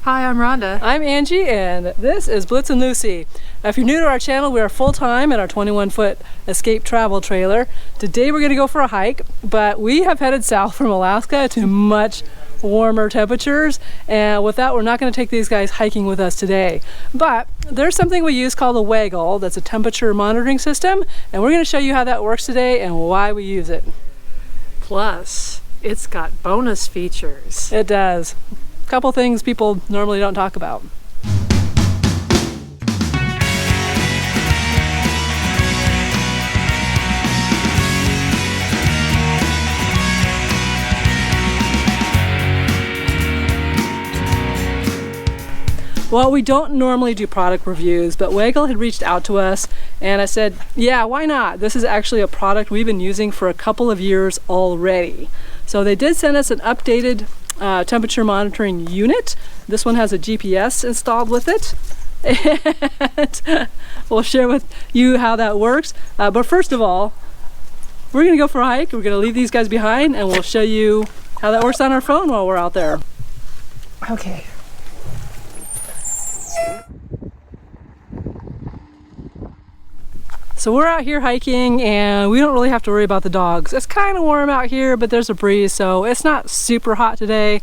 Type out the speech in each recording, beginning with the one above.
Hi, I'm Rhonda. I'm Angie, and this is Blitz and Lucy. Now, if you're new to our channel, we are full-time in our 21-foot Escape travel trailer. Today we're going to go for a hike, but we have headed south from Alaska to much warmer temperatures, and with that we're not going to take these guys hiking with us today. But there's something we use called a Waggle that's a temperature monitoring system, and we're going to show you how that works today and why we use it. Plus, it's got bonus features. It does. A couple things people normally don't talk about. Well, we don't normally do product reviews, but Waggle had reached out to us and I said, yeah, why not? This is actually a product we've been using for a couple of years already. So they did send us an updated temperature monitoring unit. This one has a GPS installed with it. And we'll share with you how that works. But first of all, we're gonna go for a hike. We're gonna leave these guys behind and we'll show you how that works on our phone while we're out there. Okay. So we're out here hiking and we don't really have to worry about the dogs. It's kind of warm out here, but there's a breeze, so it's not super hot today,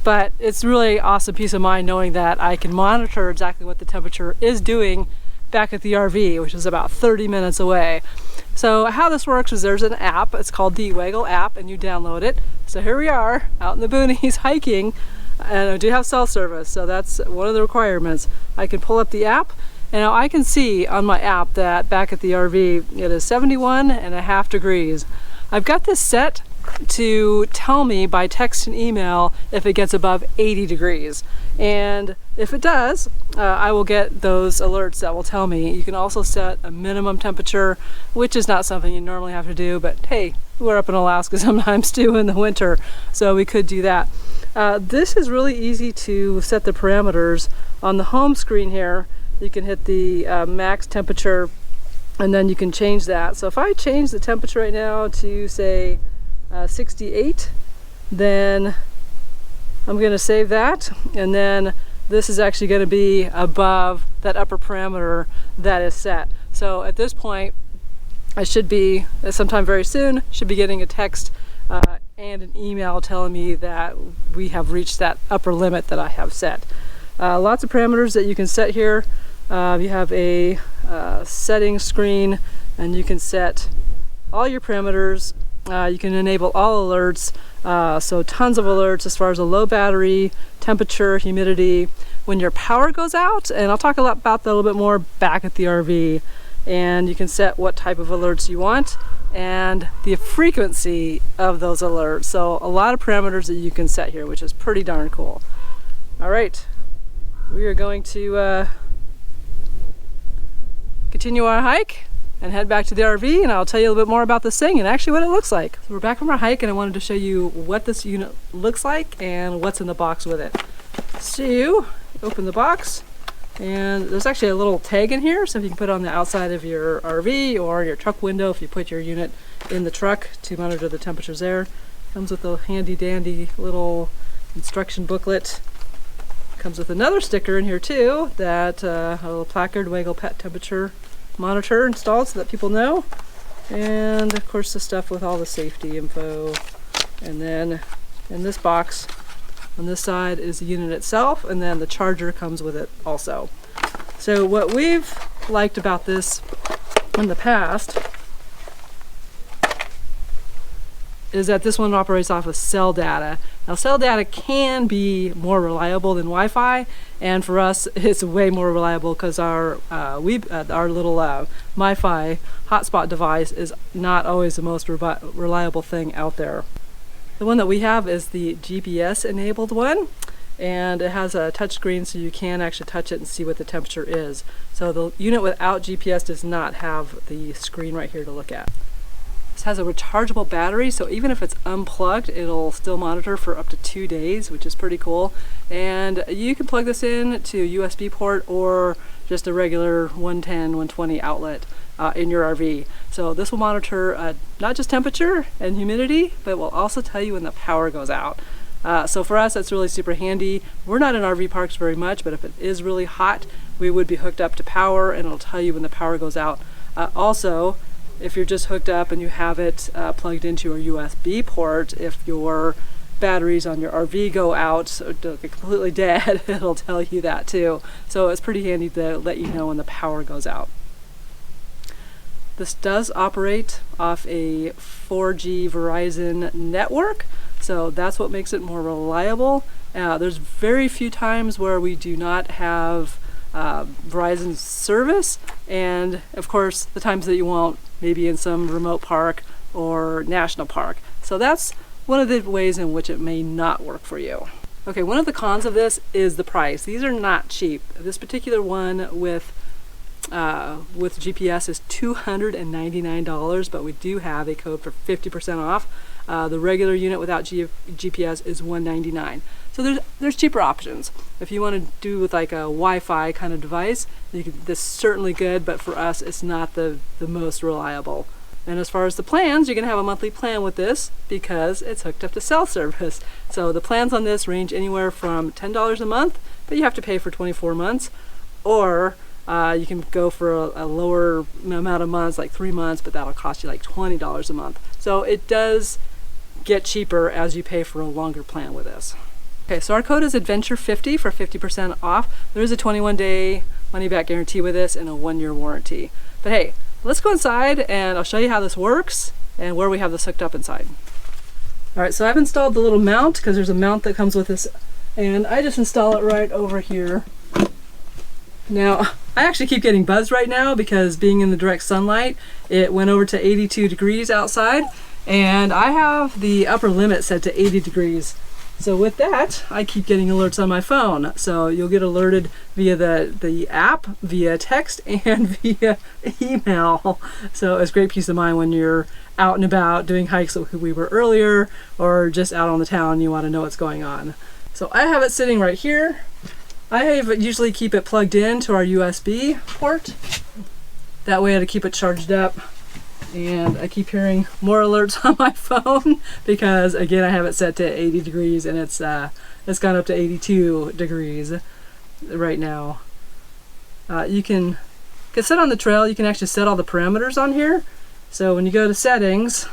but it's really awesome peace of mind knowing that I can monitor exactly what the temperature is doing back at the RV, which is about 30 minutes away. So how this works is there's an app, it's called the Waggle App, and you download it. So here we are out in the boonies hiking, and I do have cell service, so that's one of the requirements. I can pull up the app. And now I can see on my app that back at the RV it is 71.5 degrees. I've got this set to tell me by text and email if it gets above 80 degrees. And if it does, I will get those alerts that will tell me. You can also set a minimum temperature, which is not something you normally have to do, but hey, we're up in Alaska sometimes too in the winter, so we could do that. This is really easy to set the parameters. On the home screen here, you can hit the max temperature and then you can change that. So if I change the temperature right now to say 68, then I'm going to save that, and then this is actually going to be above that upper parameter that is set. So at this point I should be, sometime very soon, should be getting a text and an email telling me that we have reached that upper limit that I have set. Lots of parameters that you can set here. You have a settings screen and you can set all your parameters. You can enable all alerts, so tons of alerts as far as a low battery, temperature, humidity, when your power goes out, and I'll talk a lot about that a little bit more back at the RV. And you can set what type of alerts you want and the frequency of those alerts. So a lot of parameters that you can set here, which is pretty darn cool. All right, we are going to continue our hike and head back to the RV, and I'll tell you a little bit more about this thing and actually what it looks like. So we're back from our hike and I wanted to show you what this unit looks like and what's in the box with it. So open the box and there's actually a little tag in here, so if you can put it on the outside of your RV or your truck window if you put your unit in the truck to monitor the temperatures there. Comes with a handy dandy little instruction booklet. Comes with another sticker in here too, that a little placard, Waggle Pet Temperature Monitor installed so that people know. And of course the stuff with all the safety info. And then in this box on this side is the unit itself, and then the charger comes with it also. So what we've liked about this in the past is that this one operates off of cell data. Now cell data can be more reliable than Wi-Fi, and for us it's way more reliable because our little Wi-Fi hotspot device is not always the most reliable thing out there. The one that we have is the GPS enabled one, and it has a touch screen so you can actually touch it and see what the temperature is. So the unit without GPS does not have the screen right here to look at. This has a rechargeable battery, so even if it's unplugged, it'll still monitor for up to 2 days, which is pretty cool. And you can plug this in to a USB port or just a regular 110, 120 outlet in your RV. So this will monitor not just temperature and humidity, but will also tell you when the power goes out. So for us, that's really super handy. We're not in RV parks very much, but if it is really hot, we would be hooked up to power, and it'll tell you when the power goes out. Also, if you're just hooked up and you have it plugged into your USB port, if your batteries on your RV go out, so get completely dead, it'll tell you that too. So it's pretty handy to let you know when the power goes out. This does operate off a 4G Verizon network, so that's what makes it more reliable. There's very few times where we do not have Verizon service, and of course the times that you won't, maybe in some remote park or national park. So that's one of the ways in which it may not work for you. Okay, one of the cons of this is the price. These are not cheap. This particular one with GPS is $299, but we do have a code for 50% off. The regular unit without GPS is $199. So there's cheaper options. If you want to do with like a Wi-Fi kind of device, this is certainly good, but for us it's not the most reliable. And as far as the plans, you're going to have a monthly plan with this because it's hooked up to cell service. So the plans on this range anywhere from $10 a month, but you have to pay for 24 months, or you can go for a lower amount of months, like 3 months, but that'll cost you like $20 a month. So it does get cheaper as you pay for a longer plan with this. Okay, so our code is Adventure50 for 50% off. There is a 21-day money-back guarantee with this and a 1-year warranty. But hey, let's go inside and I'll show you how this works and where we have this hooked up inside. All right, so I've installed the little mount because there's a mount that comes with this, and I just install it right over here. Now, I actually keep getting buzzed right now because being in the direct sunlight, it went over to 82 degrees outside, and I have the upper limit set to 80 degrees. So with that, I keep getting alerts on my phone. So you'll get alerted via the app, via text, and via email. So it's great peace of mind when you're out and about doing hikes like we were earlier, or just out on the town and you want to know what's going on. So I have it sitting right here. I usually keep it plugged in to our USB port. That way to keep it charged up. And I keep hearing more alerts on my phone because again I have it set to 80 degrees and it's gone up to 82 degrees right now. You can set on the trail, you can actually set all the parameters on here. So when you go to settings,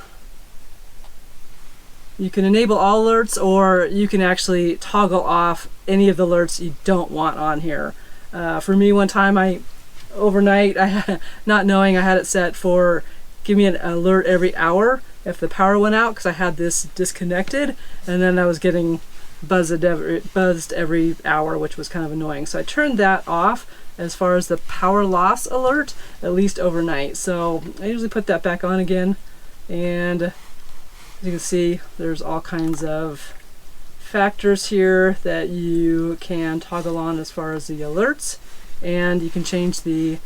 you can enable all alerts, or you can actually toggle off any of the alerts you don't want on here. For me, one time overnight, not knowing, I had it set for give me an alert every hour if the power went out because I had this disconnected, and then I was getting buzzed every hour, which was kind of annoying. So I turned that off as far as the power loss alert, at least overnight. So I usually put that back on again, and as you can see, there's all kinds of factors here that you can toggle on as far as the alerts, and you can change the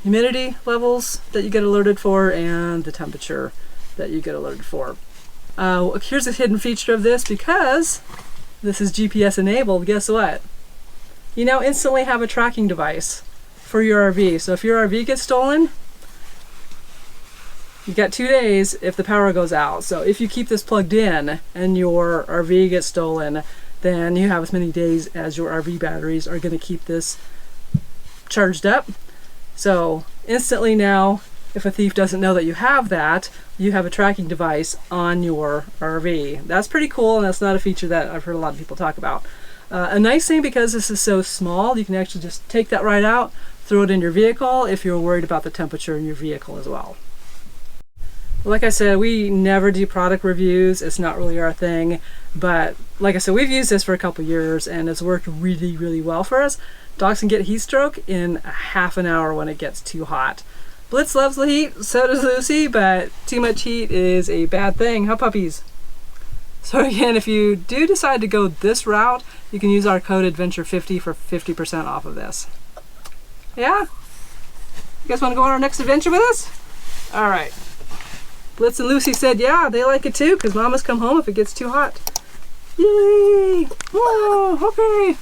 humidity levels that you get alerted for and the temperature that you get alerted for. Here's a hidden feature of this. Because this is GPS enabled, guess what? You now instantly have a tracking device for your RV. So if your RV gets stolen, you got 2 days if the power goes out. So if you keep this plugged in and your RV gets stolen, then you have as many days as your RV batteries are going to keep this charged up. So instantly now, if a thief doesn't know that you have that, you have a tracking device on your RV. That's pretty cool, and that's not a feature that I've heard a lot of people talk about. A nice thing, because this is so small, you can actually just take that right out, throw it in your vehicle if you're worried about the temperature in your vehicle as well. Like I said, we never do product reviews. It's not really our thing, but like I said, we've used this for a couple years and it's worked really, really well for us. Dogs can get heat stroke in a half an hour when it gets too hot. Blitz loves the heat, so does Lucy, but too much heat is a bad thing. Huh, puppies? So again, if you do decide to go this route, you can use our code Adventure50 for 50% off of this. Yeah? You guys want to go on our next adventure with us? All right. Blitz and Lucy said, yeah, they like it too, because Mama's come home if it gets too hot. Yay! Oh, okay.